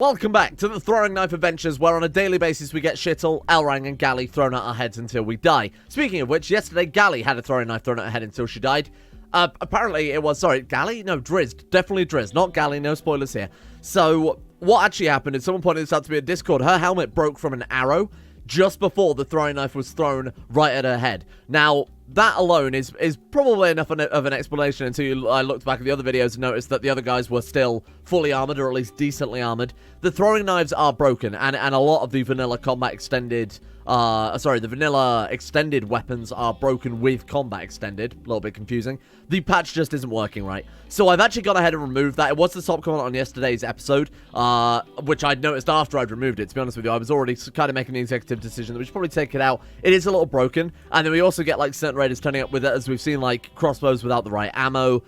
Welcome back to the Throwing Knife Adventures, where on a daily basis we get Shittle, Elrang, and Gally thrown at our heads until we die. Speaking of which, yesterday Gally had a throwing knife thrown at her head until she died. Apparently it was, sorry, Gally? No, Drizzt. Definitely Drizzt, not Gally, no spoilers here. So, what actually happened is someone pointed this out to me in Discord. Her helmet broke from an arrow just before the throwing knife was thrown right at her head. Now, that alone is probably enough of an explanation until I looked back at the other videos and noticed that the other guys were still fully armored, or at least decently armored. The throwing knives are broken, and a lot of the vanilla combat extended, the vanilla extended weapons are broken with combat extended. A little bit confusing. The patch just isn't working right. So I've actually gone ahead and removed that. It was the top comment on yesterday's episode, which I'd noticed after I'd removed it. To be honest with you, I was already kind of making the executive decision that we should probably take it out. It is a little broken, and then we also get like certain raiders turning up with it, as we've seen, like crossbows without the right ammo,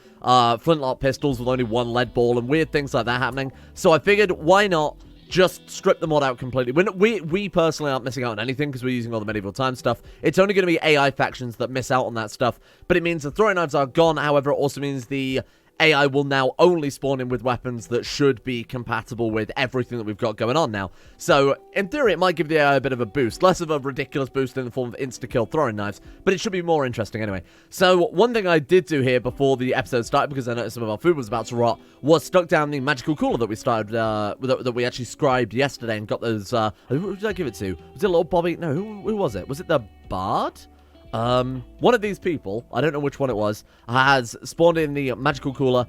flintlock pistols with only one lead ball, and weird things like that happening. So I figured, why not just strip the mod out completely? We personally aren't missing out on anything because we're using all the medieval time stuff. It's only going to be AI factions that miss out on that stuff, but it means the throwing knives are gone. However, it also means the AI will now only spawn in with weapons that should be compatible with everything that we've got going on now. So, in theory, it might give the AI a bit of a boost. Less of a ridiculous boost in the form of insta-kill throwing knives, but it should be more interesting anyway. So, one thing I did do here before the episode started, because I noticed some of our food was about to rot, was stuck down the magical cooler that we started, that we actually scribed yesterday and got those, who did I give it to? Was it little Bobby? No, who was it? Was it the Bard? One of these people, I don't know which one it was, has spawned in the magical cooler.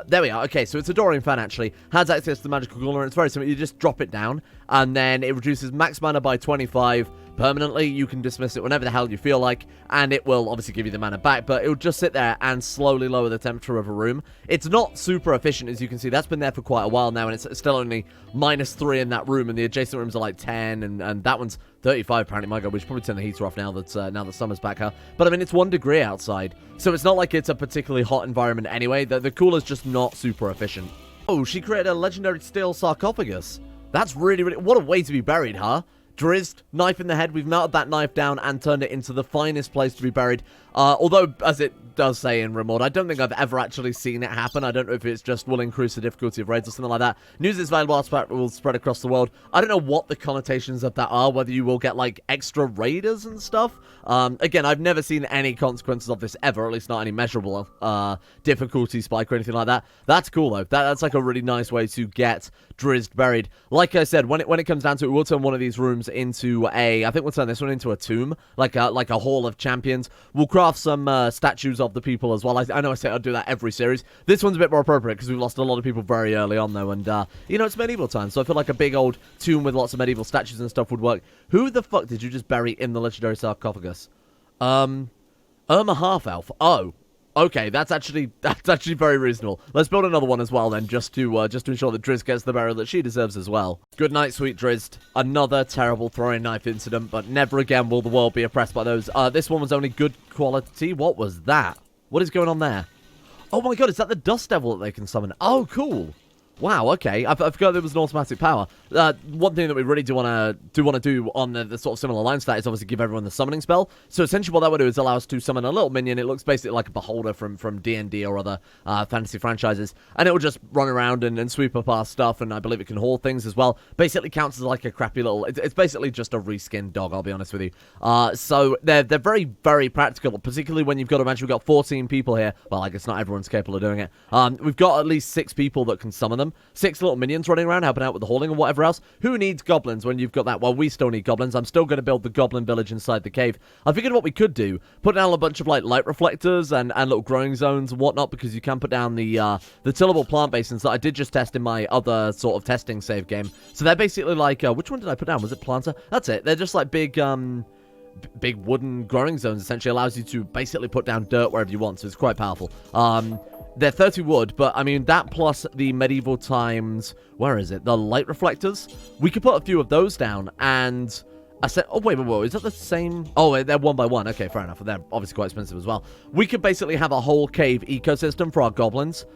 There we are. Okay, so it's a Dorian fan, actually. Has access to the magical cooler, and it's very simple. You just drop it down, and then it reduces max mana by 25 permanently. You can dismiss it whenever the hell you feel like, and it will obviously give you the mana back, but it will just sit there and slowly lower the temperature of a room. It's not super efficient, as you can see. That's been there for quite a while now, and it's still only -3 in that room, and the adjacent rooms are like 10, and that one's 35 apparently. My god, we should probably turn the heater off now that summer's back, huh? But I mean, it's 1 degree outside, so it's not like it's a particularly hot environment anyway. The cooler's just not super efficient. Oh, she created a legendary steel sarcophagus. That's really, what a way to be buried, huh? Drizzt, knife in the head. We've melted that knife down and turned it into the finest place to be buried. Although, as it does say in Rimworld, I don't think I've ever actually seen it happen. I don't know if it's just will increase the difficulty of raids or something like that. News is available, will spread across the world. I don't know what the connotations of that are, whether you will get, like, extra raiders and stuff. Again, I've never seen any consequences of this ever, at least not any measurable difficulty spike or anything like that. That's cool, though. That's like a really nice way to get Drizzt buried. Like I said, when it comes down to it, we'll turn one of these rooms into I think we'll turn this one into a tomb, like a hall of champions. We'll craft some statues of the people as well. I know I say I'll do that every series. This one's a bit more appropriate because we've lost a lot of people very early on, though, and you know, it's medieval times, so I feel like a big old tomb with lots of medieval statues and stuff would work. Who the fuck did you just bury in the legendary sarcophagus? Irma Half-Elf. Oh, okay, that's actually very reasonable. Let's build another one as well then, just to ensure that Drizzt gets the burial that she deserves as well. Good night, sweet Drizzt. Another terrible throwing knife incident, but never again will the world be oppressed by those. This one was only good quality. What was that? What is going on there? Oh my god, is that the Dust Devil that they can summon? Oh, cool. Wow, okay. I forgot there was an automatic power. One thing that we really do want to do on the sort of similar line to that is obviously give everyone the summoning spell. So essentially what that would do is allow us to summon a little minion. It looks basically like a beholder from D&D or other fantasy franchises. And it will just run around and sweep up our stuff, and I believe it can haul things as well. Basically counts as like a crappy little... It's basically just a reskinned dog, I'll be honest with you. So they're very, very practical, particularly when you've got to imagine we've got 14 people here. Well, I guess not everyone's capable of doing it. We've got at least 6 people that can summon them. 6 little minions running around, helping out with the hauling and whatever else. Who needs goblins when you've got that? Well, we still need goblins. I'm still going to build the goblin village inside the cave. I figured what we could do, put down a bunch of, like, light reflectors and little growing zones and whatnot, because you can put down the tillable plant basins that I did just test in my other sort of testing save game. So they're basically like, which one did I put down? Was it planter? That's it. They're just like big wooden growing zones. Essentially allows you to basically put down dirt wherever you want, so it's quite powerful. They're 30 wood, but, I mean, that plus the medieval times... Where is it? The light reflectors? We could put a few of those down, and... I said... Oh, wait, is that the same... Oh, they're 1 by 1. Okay, fair enough. They're obviously quite expensive as well. We could basically have a whole cave ecosystem for our goblins.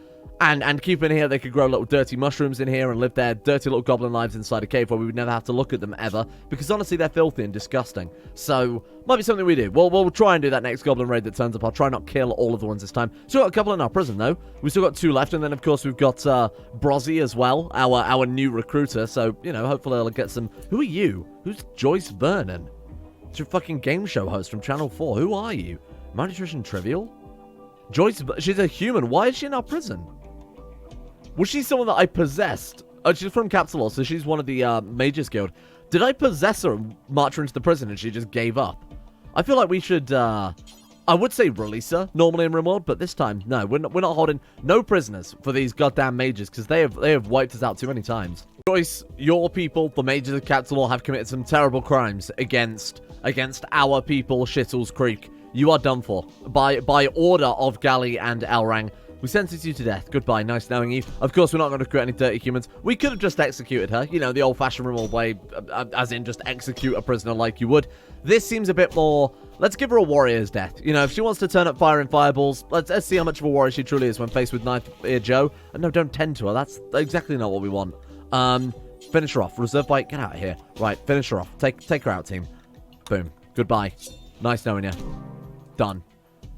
And keep in here, they could grow little dirty mushrooms in here and live their dirty little goblin lives inside a cave where we would never have to look at them ever, because honestly, they're filthy and disgusting. So, might be something we do. We'll try and do that next goblin raid that turns up. I'll try not kill all of the ones this time. Still got a couple in our prison, though. We've still got 2 left, and then, of course, we've got Brozzy as well, our new recruiter. So, you know, hopefully I'll get some... Who are you? Who's Joyce Vernon? It's your fucking game show host from Channel 4. Who are you? Malnutrition Trivial? Joyce... She's a human. Why is she in our prison? Was she someone that I possessed? Oh, she's from Capsule, so she's one of the Mages Guild. Did I possess her and march her into the prison and she just gave up? I feel like we should, I would say release her normally in Rimworld, but this time, no, we're not holding no prisoners for these goddamn mages, because they have wiped us out too many times. Joyce, your people, the mages of Capsule, have committed some terrible crimes against our people, Shittles Creek. You are done for. By order of Gally and Elrang. We sentence you to death. Goodbye. Nice knowing you. Of course, we're not going to recruit any dirty humans. We could have just executed her. You know, the old-fashioned Rimworld way, as in just execute a prisoner like you would. This seems a bit more... Let's give her a warrior's death. You know, if she wants to turn up firing fireballs, let's see how much of a warrior she truly is when faced with Knife Ear Joe. And no, don't tend to her. That's exactly not what we want. Finish her off. Reserve bite. Get out of here. Right, finish her off. Take her out, team. Boom. Goodbye. Nice knowing you. Done.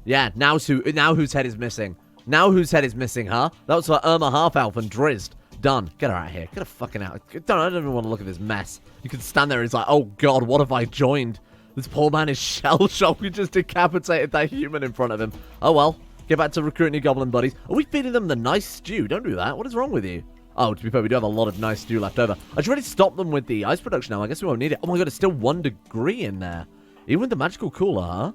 Yeah, now whose head is missing? Now whose head is missing, huh? That was for Irma Half-Elf and Drizzt. Done. Get her out of here. Get her fucking out. I don't even want to look at this mess. You can stand there and it's like, oh god, what have I joined? This poor man is shell-shocked. We just decapitated that human in front of him. Oh well. Get back to recruiting your goblin buddies. Are we feeding them the nice stew? Don't do that. What is wrong with you? Oh, to be fair, we do have a lot of nice stew left over. I should really stop them with the ice production now. I guess we won't need it. Oh my god, it's still 1 degree in there. Even with the magical cooler, huh?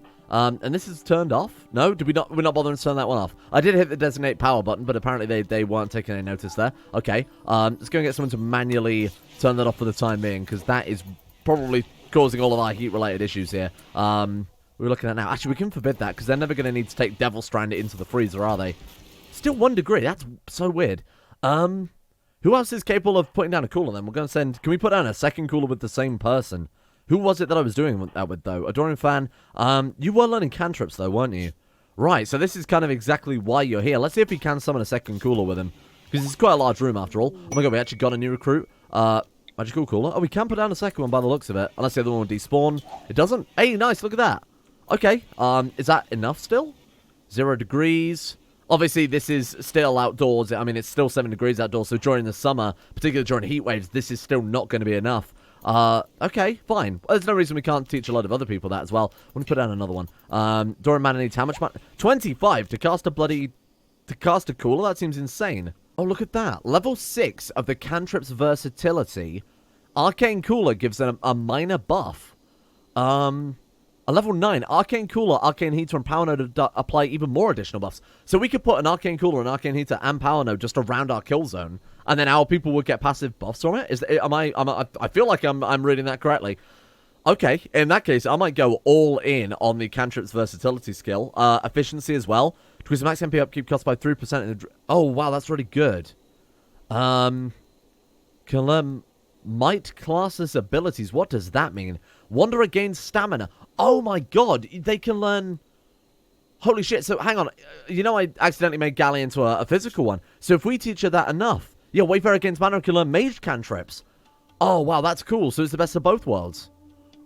And this is turned off? No? We're not bothering to turn that one off. I did hit the designate power button, but apparently they weren't taking any notice there. Okay. Let's go and get someone to manually turn that off for the time being, because that is probably causing all of our heat-related issues here. We're looking at now. Actually, we can forbid that, because they're never going to need to take Devil Strand into the freezer, are they? Still 1 degree. That's so weird. Who else is capable of putting down a cooler, then? We're going to send... Can we put down a second cooler with the same person? Who was it that I was doing that with, though? Adoring Fan. You were learning cantrips, though, weren't you? Right, so this is kind of exactly why you're here. Let's see if we can summon a second cooler with him. Because it's quite a large room, after all. Oh my god, we actually got a new recruit. Magical cooler. Oh, we can put down a second one by the looks of it. Unless the other one will despawn. It doesn't. Hey, nice, look at that. Okay, is that enough still? 0 degrees. Obviously, this is still outdoors. I mean, it's still 7 degrees outdoors, so during the summer, particularly during heat waves, this is still not going to be enough. Okay, fine. Well, there's no reason we can't teach a lot of other people that as well. I'm going to put down another one. Doran Mana needs how much mana? 25 to cast a cooler? That seems insane. Oh, look at that. Level 6 of the cantrip's versatility. Arcane Cooler gives them a minor buff. A level 9, Arcane Cooler, Arcane Heater, and Power Node apply even more additional buffs. So we could put an Arcane Cooler, an Arcane Heater, and Power Node just around our kill zone, and then our people would get passive buffs from it. I feel like I'm reading that correctly. Okay, in that case, I might go all in on the cantrip's versatility skill. Efficiency as well. Decrease max MP upkeep cost by 3%. Oh, wow, that's really good. Can learn Might classes abilities. What does that mean? Wanderer gains stamina. Oh my god, they can learn... Holy shit, so hang on. You know I accidentally made Gally into a physical one. So if we teach her that enough... Yeah, Wayfarer gains mana can learn mage cantrips. Oh, wow, that's cool. So it's the best of both worlds.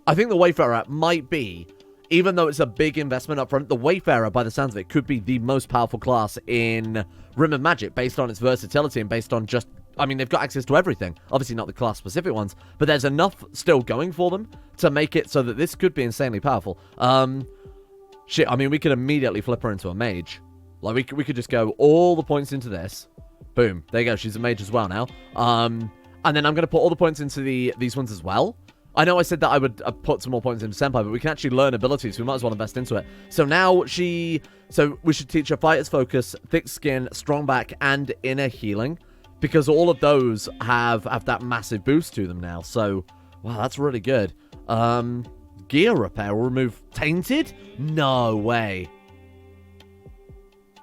I think the Wayfarer might be, even though it's a big investment up front, the Wayfarer, by the sounds of it, could be the most powerful class in Rim of Magic, based on its versatility and based on just... I mean, they've got access to everything. Obviously not the class-specific ones, but there's enough still going for them to make it so that this could be insanely powerful. Shit, I mean, we could immediately flip her into a mage. Like, we could just go all the points into this. Boom. There you go. She's a mage as well now. And then I'm going to put all the points into these ones as well. I know I said that I would put some more points into Senpai, but we can actually learn abilities, so we might as well invest into it. So now So we should teach her Fighter's Focus, Thick Skin, Strong Back, and Inner Healing. Because all of those have that massive boost to them now. So, wow, that's really good. Gear Repair will remove Tainted? No way.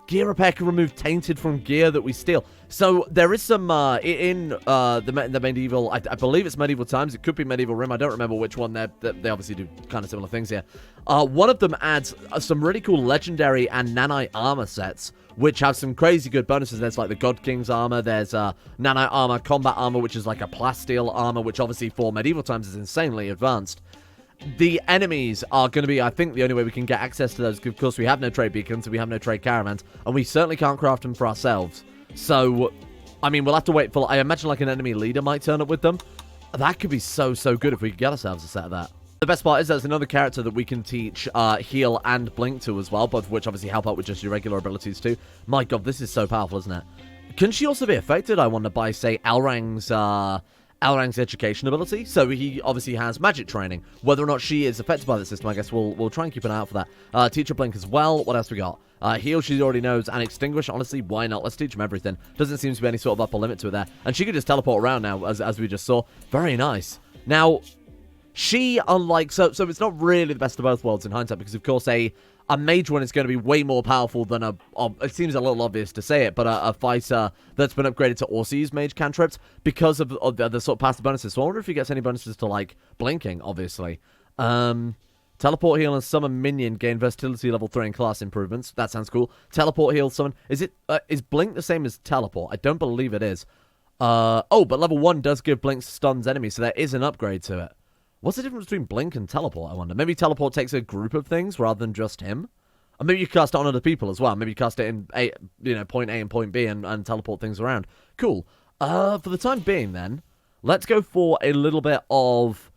Gear Repair can remove Tainted from gear that we steal. So, there is some, in the medieval, I believe it's medieval times. It could be medieval Rim. I don't remember which one. They obviously do kind of similar things here. One of them adds some really cool legendary and nanite armor sets, which have some crazy good bonuses. There's like the God King's armor, there's nano armor, combat armor, which is like a plasteel armor, which obviously for medieval times is insanely advanced. The enemies are going to be, I think, the only way we can get access to those, because of course we have no trade beacons, we have no trade caravans, and we certainly can't craft them for ourselves. So, I mean, we'll have to wait for, I imagine like an enemy leader might turn up with them. That could be so good if we could get ourselves a set of that. The best part is there's another character that we can teach heal and blink to as well, both of which obviously help out with just your regular abilities too. My god, this is so powerful, isn't it? Can she also be affected, I wonder, by, say, Alrang's education ability? So he obviously has magic training. Whether or not she is affected by the system, I guess we'll try and keep an eye out for that. Teacher blink as well. What else we got? Heal, she already knows, and extinguish, honestly, why not? Let's teach him everything. Doesn't seem to be any sort of upper limit to it there. And she could just teleport around now, as we just saw. Very nice. Now, she, unlike, so it's not really the best of both worlds in hindsight, because of course a mage one is going to be way more powerful than it seems a little obvious to say it, but a fighter that's been upgraded to also use mage cantrips because of the sort of passive bonuses. So I wonder if he gets any bonuses to, like, blinking, obviously. Teleport heal and summon minion gain versatility level 3 and class improvements. That sounds cool. Teleport heal summon. Is blink the same as teleport? I don't believe it is. Oh, but level 1 does give blink stuns enemies, so there is an upgrade to it. What's the difference between blink and teleport, I wonder? Maybe teleport takes a group of things rather than just him? Or maybe you cast it on other people as well. Maybe you cast it in point A and point B and teleport things around. Cool. For the time being then, let's go for a little bit of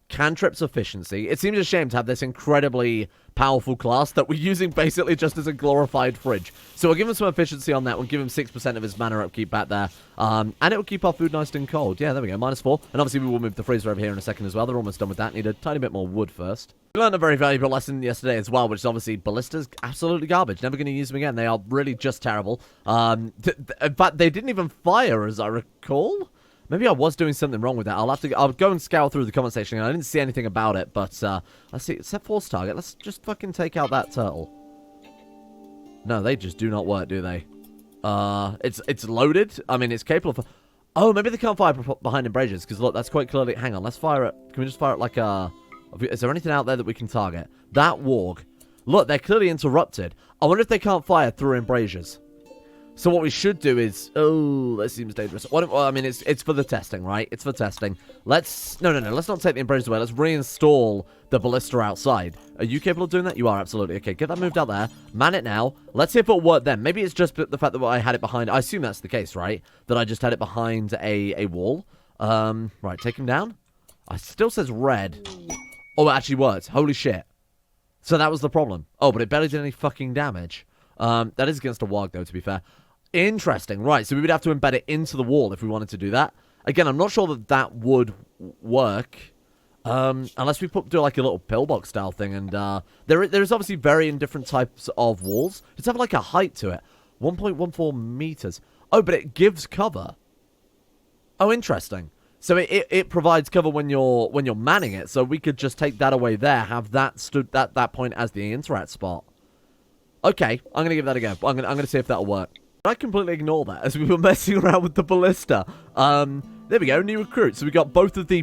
cantrips efficiency. It seems a shame to have this incredibly powerful class that we're using basically just as a glorified fridge. So we'll give him some efficiency on that. We'll give him 6% of his mana upkeep back there. And it will keep our food nice and cold. Yeah, there we go. -4. And obviously we will move the freezer over here in a second as well. They're almost done with that. Need a tiny bit more wood first. We learned a very valuable lesson yesterday as well, which is obviously ballistas, absolutely garbage. Never going to use them again. They are really just terrible. In fact, they didn't even fire, as I recall. Maybe I was doing something wrong with that. I'll go and scour through the comment section. I didn't see anything about it, but let's see. Set force target. Let's just fucking take out that turtle. No, they just do not work, do they? It's loaded. I mean, it's capable of. Oh, maybe they can't fire behind embrasures, because look, that's quite clearly. Hang on, let's fire it. Can we just fire it like a? Is there anything out there that we can target? That warg. Look, they're clearly interrupted. I wonder if they can't fire through embrasures. So what we should do is... Oh, that seems dangerous. Well, I mean, it's for the testing, right? It's for testing. Let's... No. Let's not take the embrasures away. Let's reinstall the ballista outside. Are you capable of doing that? You are, absolutely. Okay, get that moved out there. Man it now. Let's see if it'll work then. Maybe it's just the fact that I had it behind... I assume that's the case, right? That I just had it behind a wall. Right, take him down. It still says red. Oh, it actually worked. Holy shit. So that was the problem. Oh, but it barely did any fucking damage. That is against a warg, though, to be fair. Interesting. Right, so we would have to embed it into the wall if we wanted to do that. Again, I'm not sure that would work. Unless we do like a little pillbox style thing. And there is obviously varying different types of walls. Does it have like a height to it? 1.14 meters. Oh, but it gives cover. Oh, interesting. So it provides cover when you're manning it. So we could just take that away there, have that stood at that point as the interact spot. Okay, I'm gonna give that a go. I'm gonna see if that'll work. I completely ignore that as we were messing around with the ballista. There we go, new recruit. So we got both of the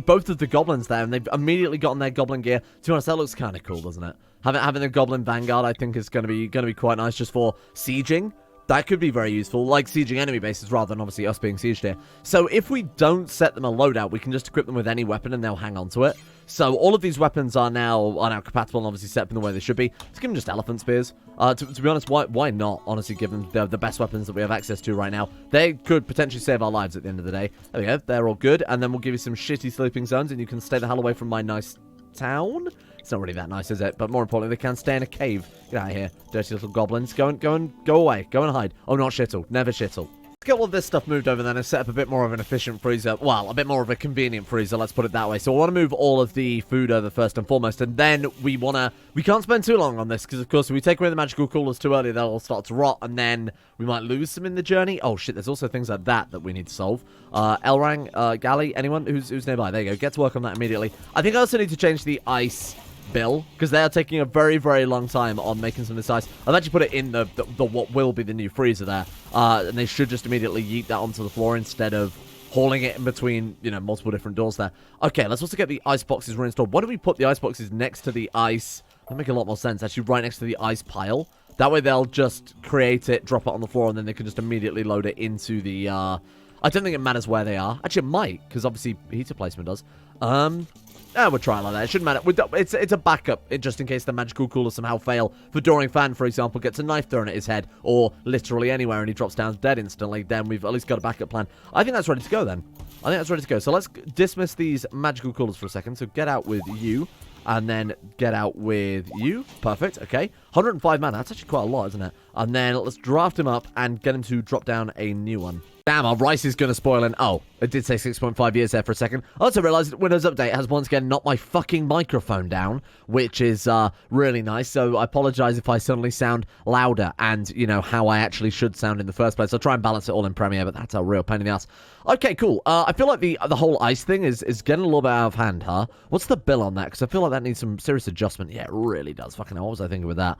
goblins there, and they've immediately gotten their goblin gear. To be honest, that looks kind of cool, doesn't it? Having the goblin vanguard, I think, is gonna be quite nice just for sieging. That could be very useful, like sieging enemy bases rather than obviously us being sieged here. So if we don't set them a loadout, we can just equip them with any weapon and they'll hang on to it. So all of these weapons are now compatible and obviously set up in the way they should be. Let's give them just elephant spears. To be honest, why not? Honestly, give them the best weapons that we have access to right now. They could potentially save our lives at the end of the day. There we go. They're all good. And then we'll give you some shitty sleeping zones and you can stay the hell away from my nice town. It's not really that nice, is it? But more importantly, they can stay in a cave. Get out of here, dirty little goblins. Go away. Go and hide. Oh, not shittle. Never shittle. Let's get all of this stuff moved over then and set up a bit more of an efficient freezer. Well, a bit more of a convenient freezer, let's put it that way. So I want to move all of the food over first and foremost. And then we can't spend too long on this because, of course, if we take away the magical coolers too early, they'll all start to rot. And then we might lose some in the journey. Oh, shit, there's also things like that we need to solve. Elrang, Galley, anyone who's nearby? There you go. Get to work on that immediately. I think I also need to change the ice bill because they are taking a very, very long time on making some of this ice. I've actually put it in the what will be the new freezer there, and they should just immediately yeet that onto the floor instead of hauling it in between, multiple different doors there. Okay, let's also get the ice boxes reinstalled. Why don't we put the ice boxes next to the ice? That'll make a lot more sense, actually, right next to the ice pile. That way they'll just create it, drop it on the floor, and then they can just immediately load it into the, I don't think it matters where they are. Actually, it might, because obviously heater placement does. We'll try it like that. It shouldn't matter. It's a backup, just in case the magical coolers somehow fail. Doring Fan, for example, gets a knife thrown at his head, or literally anywhere, and he drops down dead instantly. Then we've at least got a backup plan. I think that's ready to go, then. I think that's ready to go. So let's dismiss these magical coolers for a second. So get out with you, and then get out with you. Perfect. Okay. 105 mana. That's actually quite a lot, isn't it? And then let's draft him up and get him to drop down a new one. Damn, our rice is going to spoil in. Oh, it did say 6.5 years there for a second. I also realized that Windows Update has once again knocked my fucking microphone down, which is really nice. So I apologize if I suddenly sound louder and, you know, how I actually should sound in the first place. I'll try and balance it all in Premiere, but that's a real pain in the ass. Okay, cool. I feel like the whole ice thing is getting a little bit out of hand, huh? What's the bill on that? Because I feel like that needs some serious adjustment. Yeah, it really does. Fucking hell, what was I thinking with that?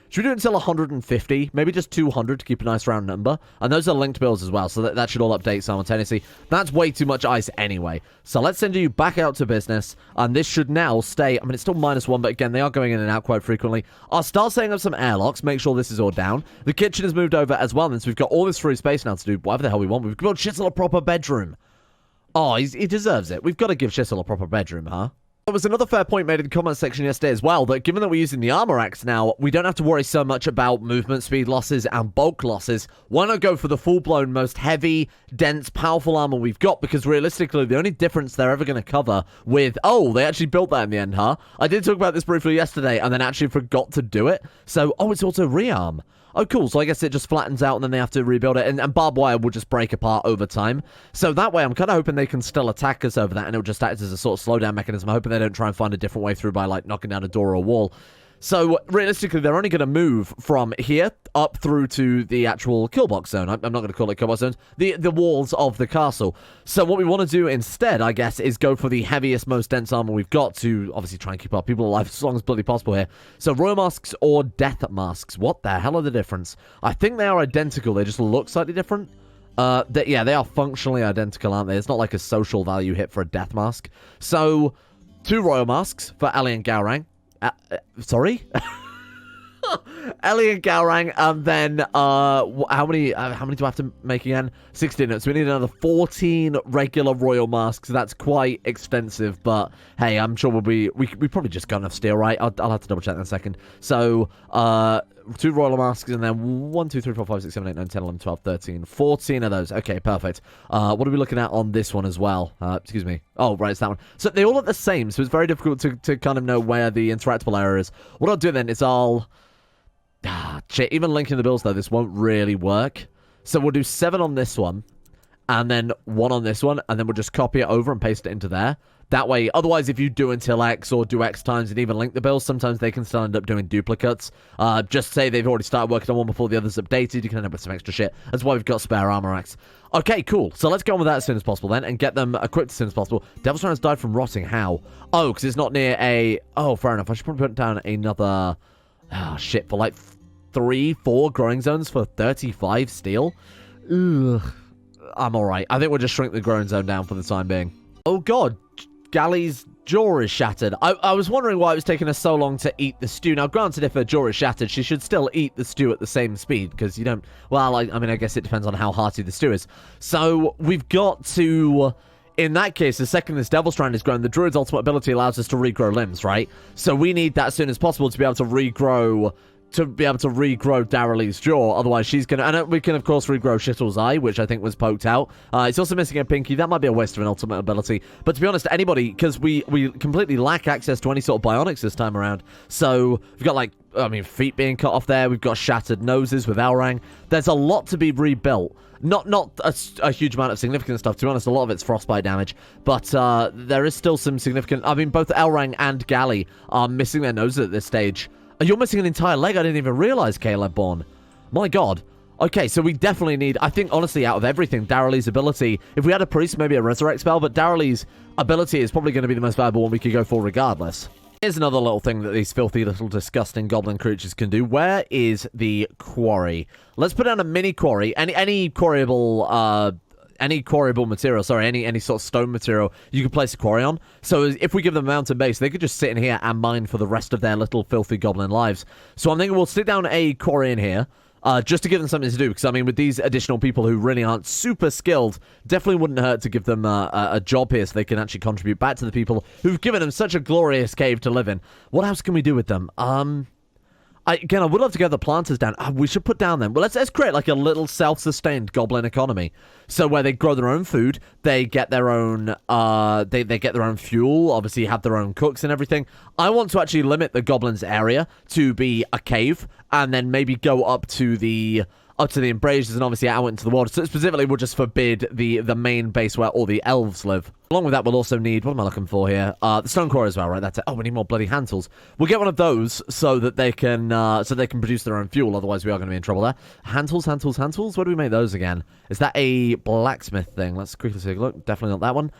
Should we do it until 150? Maybe just 200 to keep a nice round number. And those are linked bills as well, so that should all update simultaneously. That's way too much ice anyway. So let's send you back out to business, and this should now stay. I mean, it's still -1, but again, they are going in and out quite frequently. I'll start setting up some airlocks, make sure this is all down. The kitchen has moved over as well, and so we've got all this free space now to do whatever the hell we want. We've got Shittle a proper bedroom. Oh, he deserves it. We've got to give Shittle a proper bedroom, huh? There was another fair point made in the comment section yesterday as well, that given that we're using the armor axe now, we don't have to worry so much about movement speed losses and bulk losses. Why not go for the full-blown, most heavy, dense, powerful armor we've got? Because realistically, the only difference they're ever going to cover with... Oh, they actually built that in the end, huh? I did talk about this briefly yesterday and then actually forgot to do it. So, oh, it's also rearm. Oh, cool. So I guess it just flattens out and then they have to rebuild it. And barbed wire will just break apart over time. So that way, I'm kind of hoping they can still attack us over that. And it'll just act as a sort of slowdown mechanism. I'm hoping they don't try and find a different way through by, like, knocking down a door or a wall. So, realistically, they're only going to move from here up through to the actual killbox zone. I'm not going to call it killbox zones. The walls of the castle. So, what we want to do instead, I guess, is go for the heaviest, most dense armor we've got to, obviously, try and keep our people alive as long as bloody possible here. So, royal masks or death masks. What the hell are the difference? I think they are identical. They just look slightly different. Yeah, they are functionally identical, aren't they? It's not like a social value hit for a death mask. So, 2 royal masks for Ali and Gaurang. Sorry? Ellie and Gaurang, and then, how many do I have to make again? 16. So we need another 14 regular royal masks. That's quite extensive, but hey, I'm sure we probably just got enough steel, right? I'll have to double check that in a second. So, 2 royal masks, and then 1, 2, 3, 4, 5, 6, 7, 8, 9, 10, 11, 12, 13, 14 of those. Okay, perfect. What are we looking at on this one as well? Excuse me. Oh, right, it's that one. So they all look the same, so it's very difficult to kind of know where the interactable area is. What I'll do then is shit, even linking the bills, though, this won't really work. So we'll do 7 on this one, and then 1 on this one, and then we'll just copy it over and paste it into there. That way, otherwise, if you do until X or do X times and even link the bills, sometimes they can still end up doing duplicates. Just say they've already started working on one before the other's updated. You can end up with some extra shit. That's why we've got spare armor axe. Okay, cool. So let's go on with that as soon as possible then and get them equipped as soon as possible. Devil's Crown has died from rotting. How? Oh, because it's not near a... Oh, fair enough. I should probably put down another... Oh, shit. For like 3, 4 growing zones for 35 steel. Ugh. I'm alright. I think we'll just shrink the growing zone down for the time being. Oh, God. Galley's jaw is shattered. I was wondering why it was taking her so long to eat the stew. Now, granted, if her jaw is shattered, she should still eat the stew at the same speed, because you don't... Well, I mean, I guess it depends on how hearty the stew is. So, we've got to... In that case, the second this Devil Strand is grown, the Druid's ultimate ability allows us to regrow limbs, right? So, we need that as soon as possible to be able to regrow... Darralee's jaw. Otherwise, she's gonna... And we can, of course, regrow Shittle's eye, which I think was poked out. It's also missing a pinky. That might be a waste of an ultimate ability. But to be honest, anybody... Because we completely lack access to any sort of bionics this time around. So, we've got, like... I mean, feet being cut off there. We've got shattered noses with Elrang. There's a lot to be rebuilt. Not a huge amount of significant stuff. To be honest, a lot of it's frostbite damage. But there is still some significant... I mean, both Elrang and Galley are missing their noses at this stage. You're missing an entire leg. I didn't even realize, Caleb Bourne. My God. Okay, so we definitely need... I think, honestly, out of everything, Darralee's ability... If we had a priest, maybe a resurrect spell, but Darralee's ability is probably going to be the most valuable one we could go for regardless. Here's another little thing that these filthy little disgusting goblin creatures can do. Where is the quarry? Let's put down a mini quarry. Any quarryable any quarryable material, sorry, any sort of stone material you can place a quarry on. So if we give them a mountain base, they could just sit in here and mine for the rest of their little filthy goblin lives. So I'm thinking we'll stick down a quarry in here. Just to give them something to do, because, I mean, with these additional people who really aren't super skilled, definitely wouldn't hurt to give them a job here so they can actually contribute back to the people who've given them such a glorious cave to live in. What else can we do with them? Again, I would love to get the planters down. We should put down then. Well, let's create like a little self-sustained goblin economy. So where they grow their own food, they get their own, they get their own fuel, obviously have their own cooks and everything. I want to actually limit the goblins' area to be a cave, and then maybe go up to the embrasures and obviously out into the world. So specifically, we'll just forbid the main base where all the elves live. Along with that, we'll also need, what am I looking for here? The stone quarry as well, right? That's it. Oh, we need more bloody hand tools. We'll get one of those so that they can produce their own fuel. Otherwise, we are going to be in trouble there. Hand tools. Where do we make those again? Is that a blacksmith thing? Let's quickly take a look. Definitely not that one.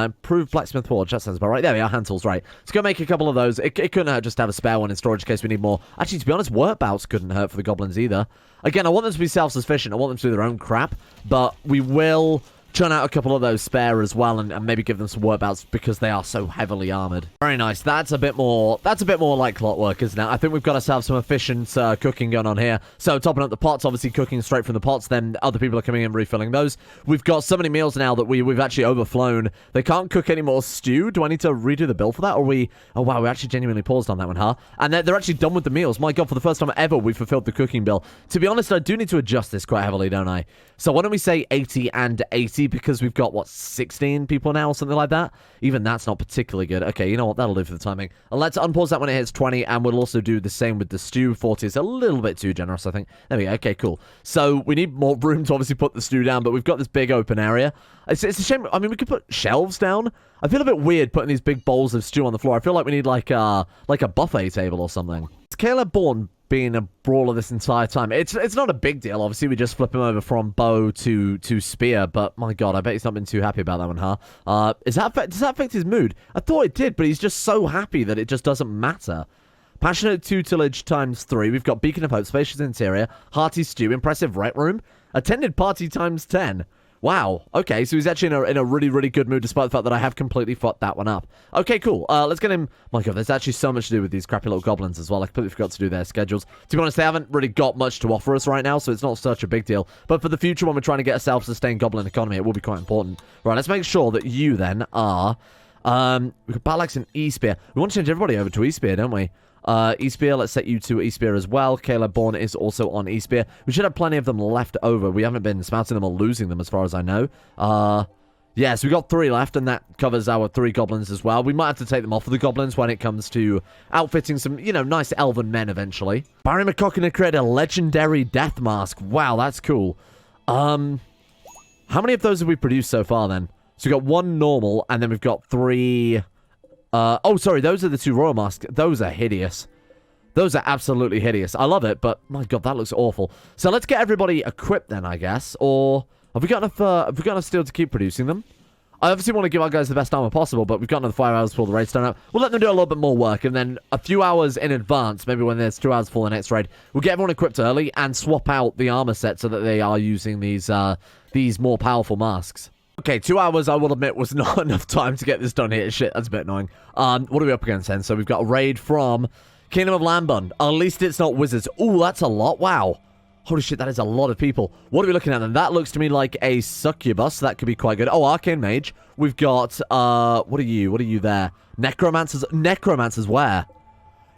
Improved blacksmith forge. That sounds about right. There we are. Hand tools, right. Let's go make a couple of those. It couldn't hurt just to have a spare one in storage in case we need more. Actually, to be honest, work bouts couldn't hurt for the goblins either. Again, I want them to be self-sufficient. I want them to do their own crap, but we will churn out a couple of those spare as well, and maybe give them some workbouts because they are so heavily armored. Very nice. That's a bit more like clockwork, isn't it? I think we've got ourselves some efficient cooking going on here. So topping up the pots, obviously cooking straight from the pots, then other people are coming in refilling those. We've got so many meals now that we've actually overflown. They can't cook any more stew. Do I need to redo the bill for that? Or oh wow, we actually genuinely paused on that one, huh? And they're actually done with the meals. My god, for the first time ever, we fulfilled the cooking bill. To be honest, I do need to adjust this quite heavily, don't I? So why don't we say 80 and 80, because we've got, what, 16 people now or something like that? Even that's not particularly good. Okay, you know what? That'll do for the timing. And let's unpause that when it hits 20, and we'll also do the same with the stew. 40 is a little bit too generous, I think. There we go. Okay, cool. So we need more room to obviously put the stew down, but we've got this big open area. It's a shame. I mean, we could put shelves down. I feel a bit weird putting these big bowls of stew on the floor. I feel like we need like a buffet table or something. Is Caleb Bourne being a brawler this entire time? It's not a big deal. Obviously, we just flip him over from bow to spear, but my god, I bet he's not been too happy about that one, huh? Does that affect his mood? I thought it did, but he's just so happy that it just doesn't matter. Passionate tutelage times 3. We've got Beacon of Hope, spacious interior, hearty stew, impressive rec room, attended party times 10. Wow. Okay, so he's actually in a really, really good mood, despite the fact that I have completely fucked that one up. Okay, cool. Let's get him. My god, there's actually so much to do with these crappy little goblins as well. I completely forgot to do their schedules. To be honest, they haven't really got much to offer us right now, so it's not such a big deal. But for the future, when we're trying to get a self-sustained goblin economy, it will be quite important. Right, let's make sure that you then are... we've got Battle Axe and E-Spear. We want to change everybody over to E-Spear, don't we? E-Spear, let's set you to E-Spear as well. Caleb Bourne is also on E-Spear. We should have plenty of them left over. We haven't been spouting them or losing them as far as I know. Yeah, so we got 3 left, and that covers our 3 goblins as well. We might have to take them off of the goblins when it comes to outfitting some, you know, nice elven men eventually. Barry McCocken created a legendary death mask. Wow, that's cool. How many of those have we produced so far then? So we've got 1 normal, and then we've got 3... oh, sorry, those are the 2 royal masks. Those are hideous. Those are absolutely hideous. I love it, but my god, that looks awful. So let's get everybody equipped then, I guess. Or have we got enough steel to keep producing them? I obviously want to give our guys the best armor possible, but we've got another 5 hours before the raid starts out. We'll let them do a little bit more work, and then a few hours in advance, maybe when there's 2 hours before the next raid, we'll get everyone equipped early and swap out the armor set so that they are using these more powerful masks. Okay, 2 hours, I will admit, was not enough time to get this done here. Shit, that's a bit annoying. What are we up against then? So we've got a raid from Kingdom of Lambun. At least it's not wizards. Ooh, that's a lot. Wow. Holy shit, that is a lot of people. What are we looking at then? That looks to me like a succubus. So that could be quite good. Oh, Arcane Mage. We've got, what are you? What are you there? Necromancers. Necromancers where?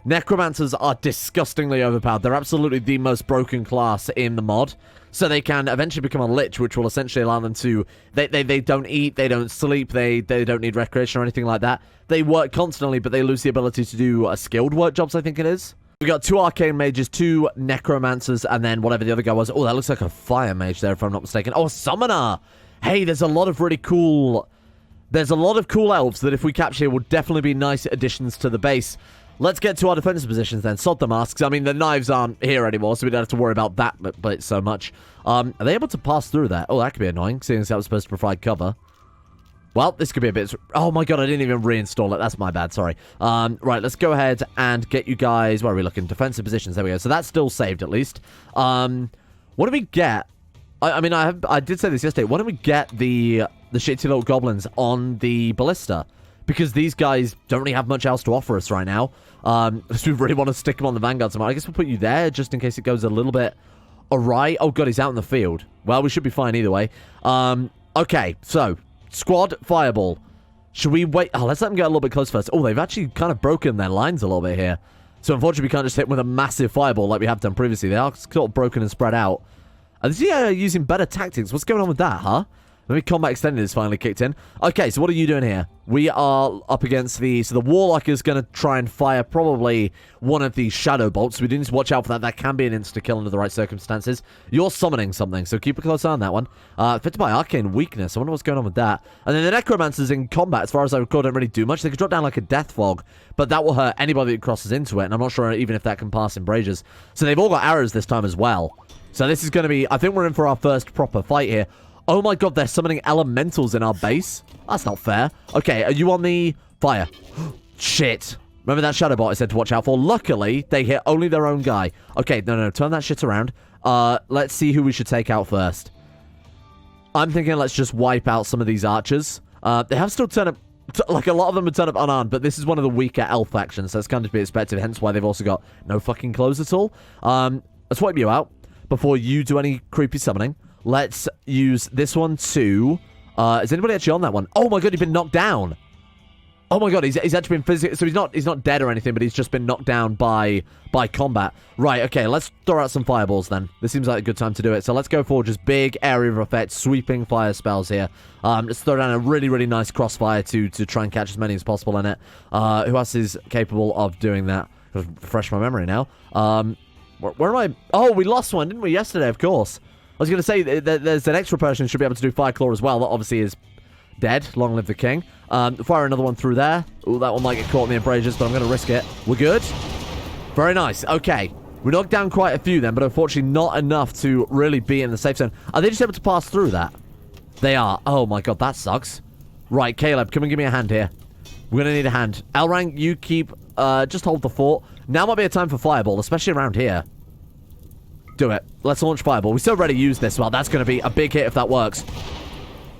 Necromancers are disgustingly overpowered. They're absolutely the most broken class in the mod. So they can eventually become a lich, which will essentially allow them to... They don't eat, they don't sleep, they don't need recreation or anything like that. They work constantly, but they lose the ability to do skilled work jobs, I think it is. We got 2 Arcane Mages, 2 Necromancers, and then whatever the other guy was. Oh, that looks like a Fire Mage there, if I'm not mistaken. Oh, a Summoner! Hey, there's a lot of really cool... There's a lot of cool elves that if we capture will definitely be nice additions to the base. Let's get to our defensive positions then. Sod the masks. I mean, the knives aren't here anymore, so we don't have to worry about that but so much. Are they able to pass through that? Oh, that could be annoying, seeing as that was supposed to provide cover. Well, this could be a bit... Oh my god, I didn't even reinstall it. That's my bad, sorry. Right, let's go ahead and get you guys... Where are we looking? Defensive positions. There we go. So that's still saved, at least. What do we get I mean, I did say this yesterday. Why don't we get the shitty little goblins on the ballista? Because these guys don't really have much else to offer us right now. Because we really want to stick them on the vanguard somehow. I guess we'll put you there just in case it goes a little bit awry. Oh, God, he's out in the field. Well, we should be fine either way. Okay, so, squad, fireball. Should we wait? Oh, let's let them get a little bit close first. Oh, they've actually kind of broken their lines a little bit here. So, unfortunately, we can't just hit them with a massive fireball like we have done previously. They are sort of broken and spread out. Is he using better tactics? What's going on with that, huh? Maybe combat extended is finally kicked in. Okay, so what are you doing here? We are up against the... So the warlock is going to try and fire probably one of these shadow bolts. We do need to watch out for that. That can be an insta-kill under the right circumstances. You're summoning something, so keep a close eye on that one. Affected by arcane weakness. I wonder what's going on with that. And then the necromancers in combat, as far as I recall, don't really do much. They could drop down like a death fog, but that will hurt anybody that crosses into it, and I'm not sure even if that can pass in braziers. So they've all got arrows this time as well. So this is going to be... I think we're in for our first proper fight here. Oh my god, they're summoning elementals in our base? That's not fair. Okay, are you on the fire? Shit. Remember that shadow bot I said to watch out for? Luckily, they hit only their own guy. Okay, no, turn that shit around. Let's see who we should take out first. I'm thinking let's just wipe out some of these archers. They have still turned up... Like, a lot of them have turned up unarmed, but this is one of the weaker elf factions, so it's kind of to be expected, hence why they've also got no fucking clothes at all. Let's wipe you out before you do any creepy summoning. Let's use this one too. Is anybody actually on that one? Oh my god, he's been knocked down. Oh my god, he's actually been physically... So he's not dead or anything, but he's just been knocked down by combat. Right, okay, let's throw out some fireballs then. This seems like a good time to do it. So let's go for just big area of effect, sweeping fire spells here. Let's throw down a really, really nice crossfire to try and catch as many as possible in it. Who else is capable of doing that? Refresh my memory now. Where am I? Oh, we lost one, didn't we, yesterday, of course. I was going to say, there's an extra person who should be able to do Fire Claw as well. That obviously is dead. Long live the king. Fire another one through there. Ooh, that one might get caught in the embrasures, but I'm going to risk it. We're good. Very nice. Okay. We knocked down quite a few then, but unfortunately not enough to really be in the safe zone. Are they just able to pass through that? They are. Oh my god, that sucks. Right, Caleb, come and give me a hand here. We're going to need a hand. Elrang, you keep... just hold the fort. Now might be a time for Fireball, especially around here. Do it. Let's launch Fireball. We still ready to use this. Well, that's going to be a big hit if that works.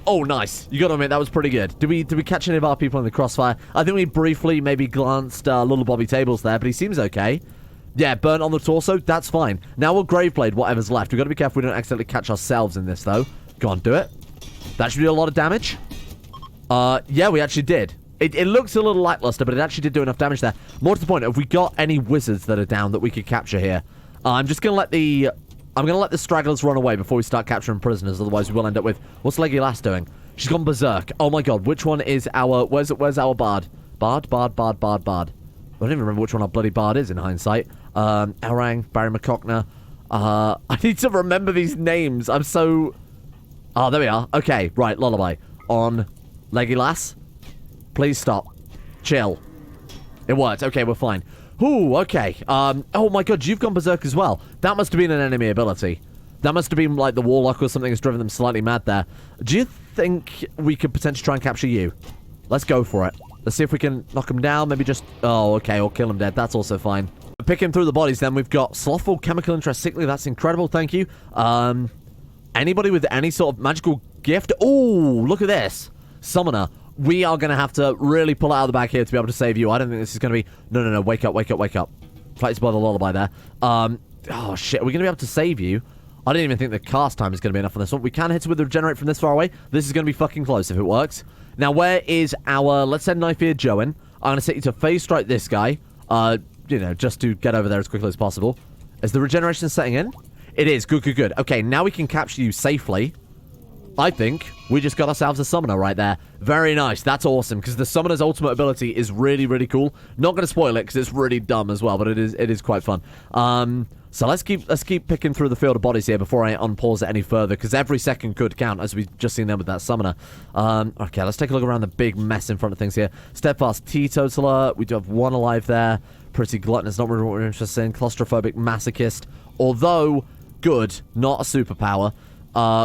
Oh, nice. You got to admit, that was pretty good. Did we catch any of our people in the crossfire? I think we briefly maybe glanced little Bobby Tables there, but he seems okay. Yeah, burnt on the torso. That's fine. Now we'll Graveblade whatever's left. We've got to be careful we don't accidentally catch ourselves in this, though. Go on, do it. That should do a lot of damage. Yeah, we actually did. It looks a little lackluster, but it actually did do enough damage there. More to the point, have we got any wizards that are down that we could capture here? I'm just going to let the... I'm going to let the stragglers run away before we start capturing prisoners, otherwise we will end up with... What's Leggy Lass doing? She's gone berserk. Oh my god, which one is our... Where's our bard? Bard? I don't even remember which one our bloody bard is in hindsight. Elrang, Barry McCockner. I need to remember these names. I'm so... Oh, there we are. Okay, right, Lullaby. On Leggy Lass. Please stop. Chill. It worked. Okay, we're fine. Ooh, okay. Oh my god, you've gone berserk as well. That must have been an enemy ability. That must have been like the warlock or something that's driven them slightly mad there. Do you think we could potentially try and capture you? Let's go for it. Let's see if we can knock him down. Maybe just... Oh, okay, or kill him dead. That's also fine. Picking through the bodies then, we've got Slothful, Chemical Interest, Sickly. That's incredible, thank you. Anybody with any sort of magical gift? Ooh, look at this. Summoner. We are going to have to really pull it out of the bag here to be able to save you. I don't think this is going to be... No. Wake up. Fights by the lullaby there. Oh, shit. Are we going to be able to save you? I don't even think the cast time is going to be enough on this one. We can hit it with the regenerate from this far away. This is going to be fucking close if it works. Now, where is our... Let's send Knife Ear Joan. I'm going to set you to phase strike this guy. You know, just to get over there as quickly as possible. Is the regeneration setting in? It is. Good. Okay, now we can capture you safely. I think we just got ourselves a summoner right there. Very nice. That's awesome, because the summoner's ultimate ability is really, really cool. Not going to spoil it, because it's really dumb as well, but it is quite fun. So let's keep picking through the field of bodies here before I unpause it any further, because every second could count, as we've just seen there with that summoner. Okay, let's take a look around the big mess in front of things here. Steadfast Teetotaler. We do have one alive there. Pretty gluttonous, not really what we're interested in. Claustrophobic Masochist. Although, good, not a superpower.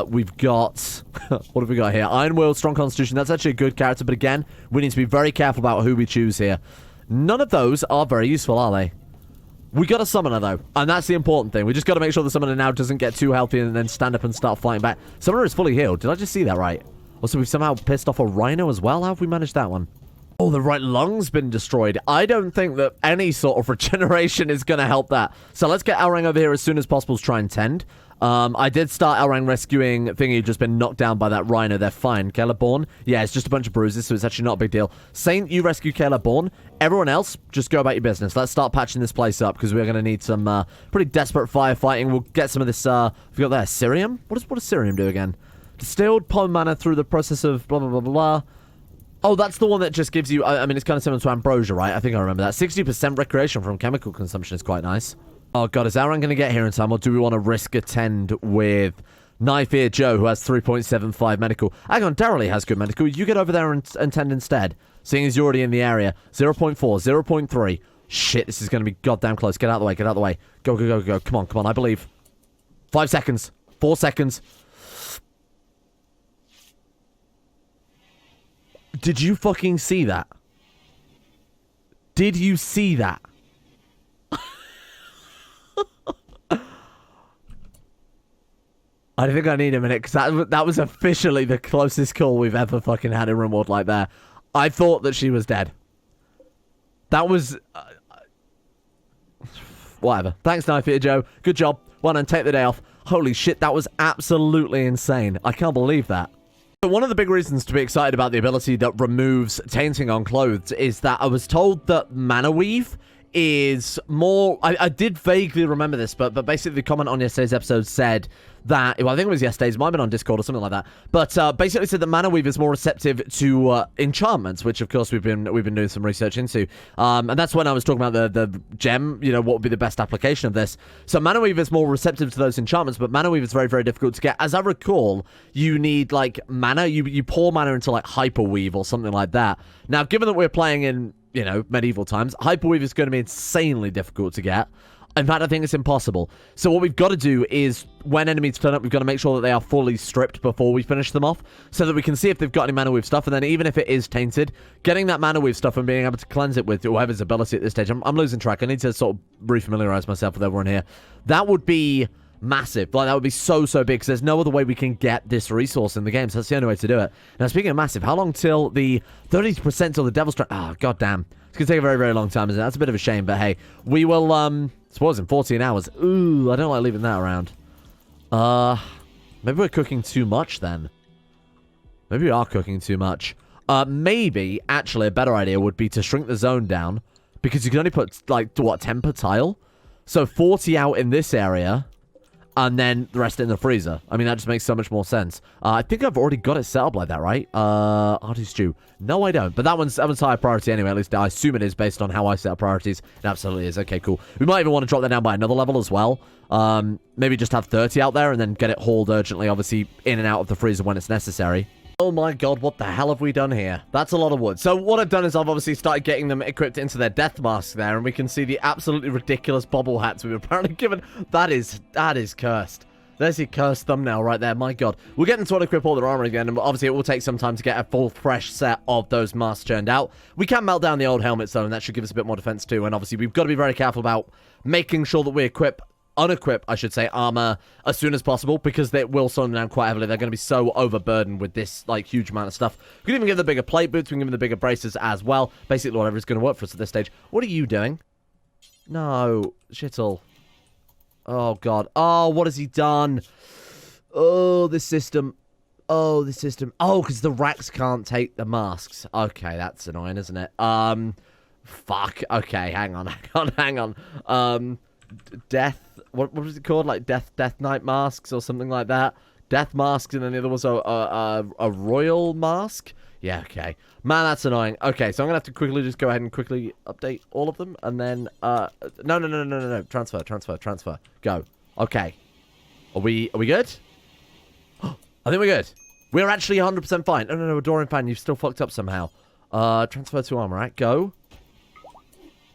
We've got... what have we got here? Iron Will, Strong Constitution. That's actually a good character, but again, we need to be very careful about who we choose here. None of those are very useful, are they? We got to summon her, though. And that's the important thing. We just got to make sure the summoner now doesn't get too healthy and then stand up and start fighting back. Summoner is fully healed. Did I just see that right? Also, we've somehow pissed off a rhino as well. How have we managed that one? Oh, the right lung's been destroyed. I don't think that any sort of regeneration is going to help that. So let's get Elrang over here as soon as possible to try and tend. I did start Elrang rescuing Thingy, just been knocked down by that rhino. They're fine. Caleb Bourne? Yeah, it's just a bunch of bruises, so it's actually not a big deal. Saint, you rescue Caleb Bourne. Everyone else, just go about your business. Let's start patching this place up, because we're going to need some pretty desperate firefighting. We'll get some of this, we've got there, Cerium? What does Cerium do again? Distilled pollen mana through the process of blah, blah, blah, blah, blah. Oh, that's the one that just gives you, I mean, it's kind of similar to ambrosia, right? I think I remember that. 60% recreation from chemical consumption is quite nice. Oh, God, is Elrang going to get here in time, or do we want to risk a tend with Knife Ear Joe, who has 3.75 medical? Hang on, Darrelly has good medical. You get over there and tend instead, seeing as you're already in the area. 0.4, 0.3. Shit, this is going to be goddamn close. Get out of the way, get out of the way. Go, go, go, go. Come on, come on, I believe. 5 seconds. 4 seconds. Did you fucking see that? Did you see that? I think I need a minute, because that was officially the closest call we've ever fucking had in Rimworld like that. I thought that she was dead. That was... whatever. Thanks, Knife Ear Joe. Good job. Well done, take the day off. Holy shit, that was absolutely insane. I can't believe that. So one of the big reasons to be excited about the ability that removes tainting on clothes is that I was told that Mana Weave is more... I did vaguely remember this, but basically the comment on yesterday's episode said that... Well, I think it was yesterday's. It might have been on Discord or something like that. But basically said that Mana Weave is more receptive to enchantments, which, of course, we've been doing some research into. And that's when I was talking about the gem, you know, what would be the best application of this. So Mana Weave is more receptive to those enchantments, but Mana Weave is very, very difficult to get. As I recall, you need, like, mana. You pour mana into, like, Hyper Weave or something like that. Now, given that we're playing in... you know, medieval times, Hyperweave is going to be insanely difficult to get. In fact, I think it's impossible. So what we've got to do is, when enemies turn up, we've got to make sure that they are fully stripped before we finish them off, so that we can see if they've got any Mana Weave stuff, and then even if it is tainted, getting that Mana Weave stuff and being able to cleanse it with whoever's ability at this stage. I'm losing track. I need to sort of refamiliarize myself with everyone here. That would be... massive. Like, that would be so big, because there's no other way we can get this resource in the game, so that's the only way to do it. Now, speaking of massive, how long till the 30% till the Devil's Strike? Oh, goddamn. It's going to take a very, very long time, isn't it? That's a bit of a shame, but hey, we will, suppose in 14 hours. Ooh, I don't like leaving that around. Maybe we're cooking too much, then. Maybe we are cooking too much. Maybe, actually, a better idea would be to shrink the zone down, because you can only put, like, what, 10 per tile? So 40 out in this area... and then the rest in the freezer. I mean, that just makes so much more sense. I think I've already got it set up like that, right? Hearty stew. No, I don't. But that one's higher priority anyway. At least I assume it is based on how I set up priorities. It absolutely is. Okay, cool. We might even want to drop that down by another level as well. Maybe just have 30 out there and then get it hauled urgently, obviously, in and out of the freezer when it's necessary. Oh my god, what the hell have we done here? That's a lot of wood. So what I've done is I've obviously started getting them equipped into their death mask there, and we can see the absolutely ridiculous bobble hats we were apparently given. That is cursed. There's your cursed thumbnail right there, my god. We'll get them to equip all their armor again, and obviously it will take some time to get a full, fresh set of those masks churned out. We can melt down the old helmets though, and that should give us a bit more defense too, and obviously we've got to be very careful about making sure that we unequip, I should say, armor as soon as possible, because they will slow them down quite heavily. They're going to be so overburdened with this, like, huge amount of stuff. We can even give them the bigger plate boots. We can give them the bigger braces as well. Basically, whatever is going to work for us at this stage. What are you doing? No. Shittle. Oh, God. Oh, what has he done? Oh, this system. Oh, this system. Oh, because the racks can't take the masks. Okay, that's annoying, isn't it? Fuck. Okay, hang on. Death... What was it called? Like Death Knight masks or something like that? Death masks, and then the other was a royal mask? Yeah, okay. Man, that's annoying. Okay, so I'm going to have to quickly just go ahead and quickly update all of them, and then, no. Transfer. Go. Okay. Are we good? I think we're good. We're actually 100% fine. No, Dorian fan, you've still fucked up somehow. Transfer to armor, right? Go.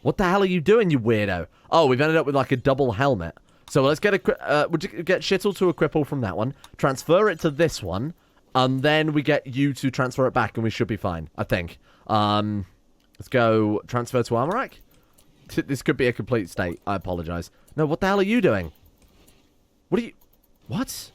What the hell are you doing, you weirdo? Oh, we've ended up with, like, a double helmet. So let's get we'll get Shittle to equip all from that one, transfer it to this one, and then we get you to transfer it back, and we should be fine, I think. Let's go transfer to armor rack. This could be a complete state. I apologize. No, what the hell are you doing? What are you... What?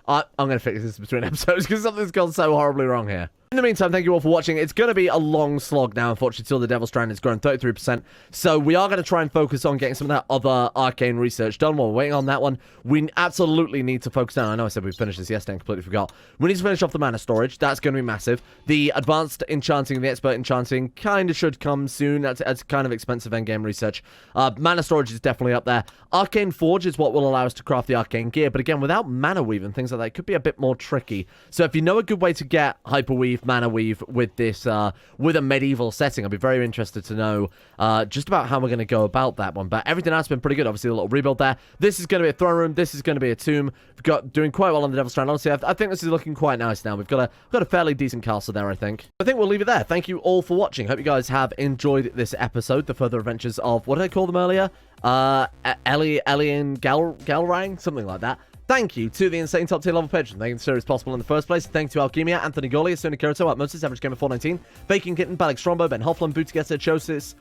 I'm going to fix this between episodes because something's gone so horribly wrong here. In the meantime, thank you all for watching. It's going to be a long slog now, unfortunately, till the Devil's Strand has grown 33%. So we are going to try and focus on getting some of that other arcane research done. While we're waiting on that one, we absolutely need to focus down. I know I said we finished this yesterday and completely forgot. We need to finish off the mana storage. That's going to be massive. The advanced enchanting and the expert enchanting kind of should come soon. That's kind of expensive endgame research. Mana storage is definitely up there. Arcane Forge is what will allow us to craft the arcane gear. But again, without mana weave and things like that, it could be a bit more tricky. So if you know a good way to get hyper weave, mana weave with this with a medieval setting, I'd be very interested to know just about how we're going to go about that one. But everything else has been pretty good. Obviously a little rebuild there. This is going to be a throne room. This is going to be a tomb. We've got doing quite well on the Devil's Strand. Honestly, I think this is looking quite nice now. We've got a fairly decent castle there, I think. I think we'll leave it there. Thank you all for watching. Hope you guys have enjoyed this episode, the further adventures of, what did I call them earlier? Ellie and Galrang, something like that. Thank you to the insane top tier level patron, making the series possible in the first place. Thank you to Alchemia, Anthony Goli, Sony Kirito, at Moses, Average Gamer 419, Bacon Kitten, Balak Strombo, Ben Hoffman, Bootgetter, Chosis,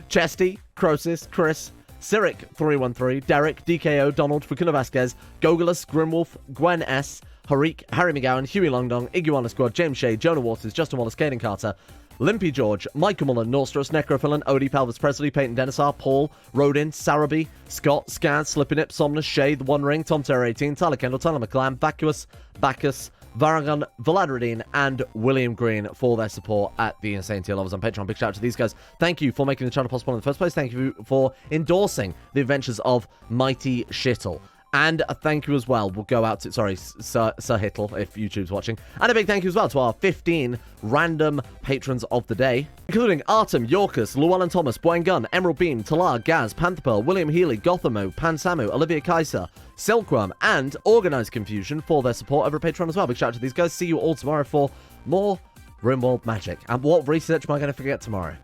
Chesty, Crosis, Chris, Cyric 313, Derek, DKO, Donald, Fakuna Vasquez, Gogolus, Grimwolf, Gwen S, Harik, Harry McGowan, Huey Longdong, Iguana Squad, James Shea, Jonah Waters, Justin Wallace, Caden Carter, Limpy George, Michael Mullen, Norstros, Necrophilan, Odie, Palvis Presley, Peyton Denisar, Paul, Rodin, Sarabi, Scott, Scad, Slippinip, Somnus, Shade, The One Ring, Tom Terror 18, Tyler Kendall, Tyler McClam, Vacuous, Bacchus, Varagon, Vladradine, and William Green for their support at the insane tier levels on Patreon. Big shout out to these guys. Thank you for making the channel possible in the first place. Thank you for endorsing the adventures of Mighty Shittle. And a thank you as well will go out to, sorry, Sir Hittle, if YouTube's watching. And a big thank you as well to our 15 random patrons of the day, including Artem, Yorkus, Llewellyn Thomas, Boyne Gunn, Emerald Beam, Talar, Gaz, Panther Pearl, William Healy, Gothamo, Pan Samu, Olivia Kaiser, Silkworm, and Organized Confusion for their support over at Patreon as well. Big shout out to these guys. See you all tomorrow for more Rimworld magic. And what research am I going to forget tomorrow?